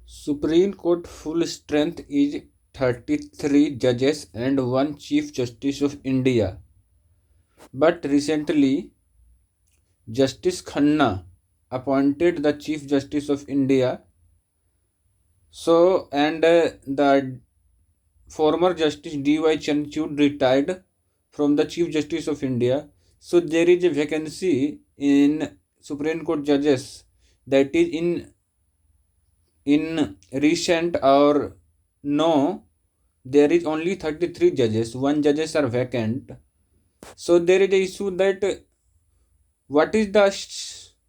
Supreme Court full strength is 33 judges and one Chief Justice of India. But recently, Justice Khanna appointed the Chief Justice of India. So, and the former Justice D.Y. Chanchud retired from the Chief Justice of India. So, there is a vacancy in Supreme Court judges, that is in recent or no, there is only 33 judges, one judges are vacant. So there is a issue that what is the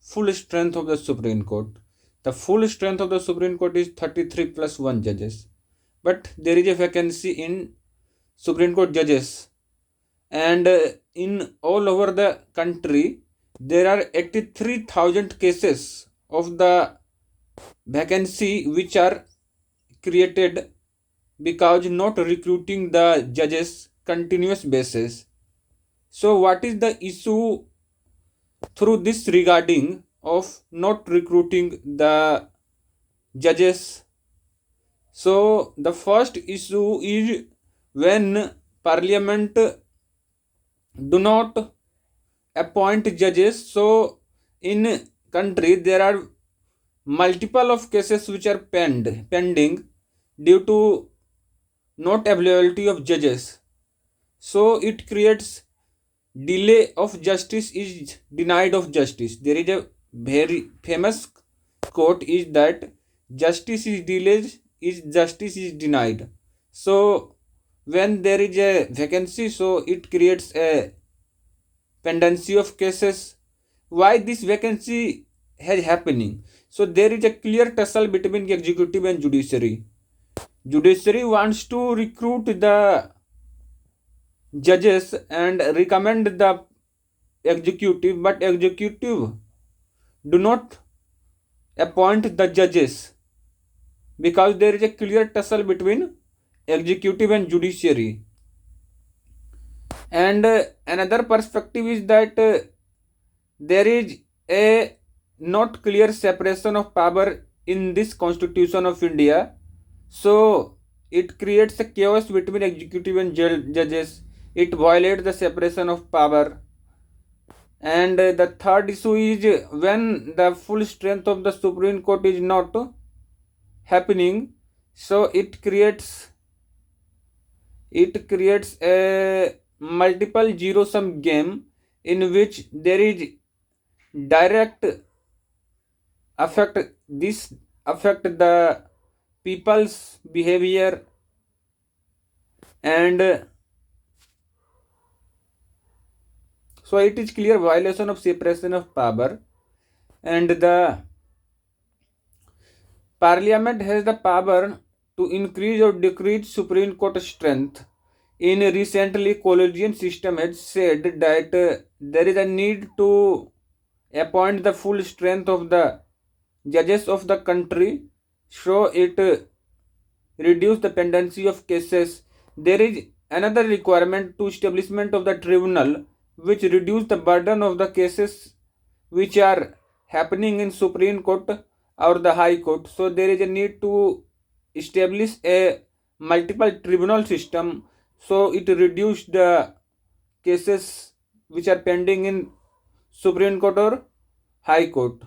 full strength of the Supreme Court? The full strength of the Supreme Court is 33 plus 1 judges, but there is a vacancy in Supreme Court judges, and in all over the country there are 83,000 cases of the vacancy which are created because not recruiting the judges continuous basis. So what is the issue through this regarding of not recruiting the judges? So the first issue is when parliament do not appoint judges. So in country there are multiple of cases which are pending due to not availability of judges. So it creates delay of justice is denied of justice. There is a very famous quote is that justice is delayed is justice is denied. So when there is a vacancy, so it creates a pendency of cases. Why this vacancy has happening? So there is a clear tussle between executive and judiciary. Judiciary wants to recruit the judges and recommend the executive, but executive do not appoint the judges because there is a clear tussle between executive and judiciary. And another perspective is that there is a not clear separation of power in this constitution of India. So it creates a chaos between executive and judges. It violates the separation of power. And the third issue is when the full strength of the Supreme Court is not happening, so it creates a multiple zero sum game in which there is direct affect the people's behavior, and so it is clear violation of separation of power. And the parliament has the power to increase or decrease Supreme Court strength. In recently, collegial system has said that there is a need to appoint the full strength of the judges of the country, so it reduce the pendency of cases. There is another requirement to establishment of the tribunal which reduce the burden of the cases which are happening in Supreme Court or the High Court. So there is a need to establish a multiple tribunal system, so it reduce the cases which are pending in Supreme Court or High Court.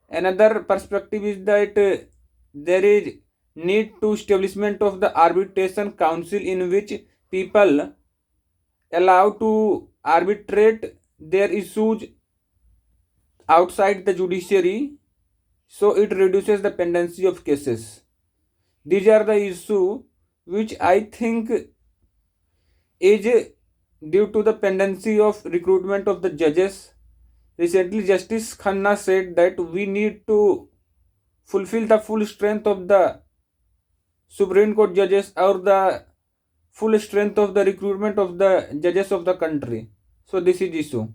Another perspective is that there is need to establishment of the arbitration council in which people allowed to arbitrate their issues outside the judiciary, so it reduces the pendency of cases. These are the issues which I think is due to the pendency of recruitment of the judges. Recently, Justice Khanna said that we need to fulfill the full strength of the Supreme Court judges or the full strength of the recruitment of the judges of the country. So this is issue.